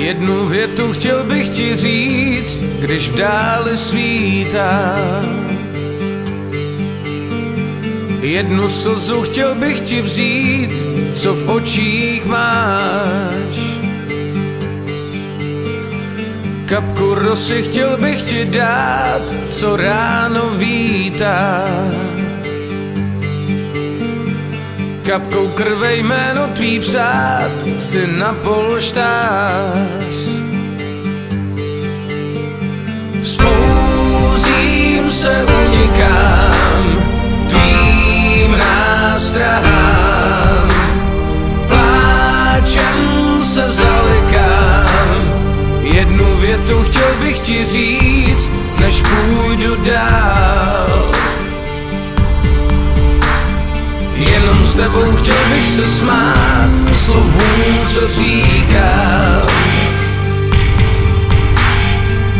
Jednu větu chtěl bych ti říct, když v dáli svítá. Jednu slzu chtěl bych ti vzít, co v očích máš. Kapku rosy chtěl bych ti dát, co ráno vítá. Kapkou krve jméno tvý psát si na polštář. Vzpouzím se, unikám tvým nástrahám, pláčem se zalikám. Jednu větu chtěl bych ti říct, než půjdu dál. Jenom s tebou chtěl bych se smát slovům, co říkám.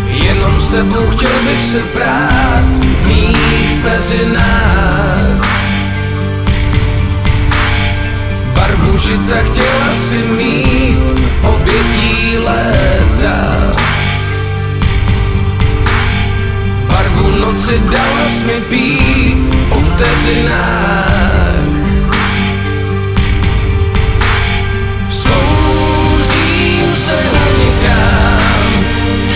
Jenom s tebou chtěl bych se prát v mých peřinách. Barvu žita chtěla si mít v obětí léta. Barvu noci dala jsi mi pít po vteřinách. Vzpouzím se, unikám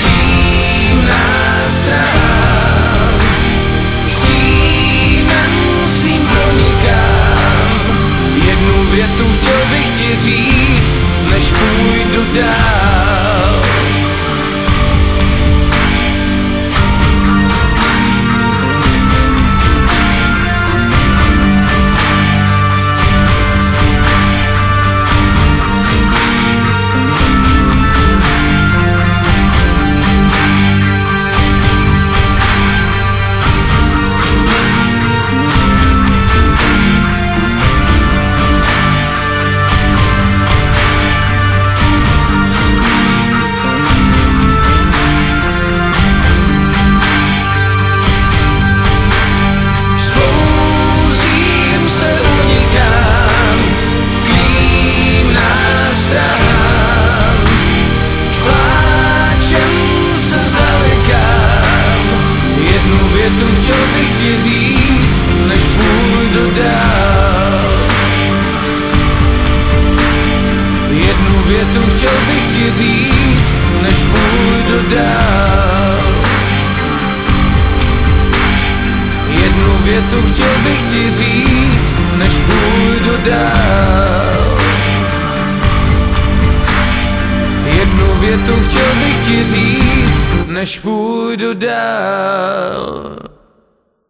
tvým nástrahám, stínem svým pronikám. Jednu větu chtěl bych ti říct, než půjdu dál. Větu chtěl bych ti říct, než půjdu dál. Jednu větu chtěl bych ti říct, než půjdu dál. Jednu větu chtěl bych ti říct, než půjdu dál. Jednu větu chtěl bych ti říct, než půjdu dál.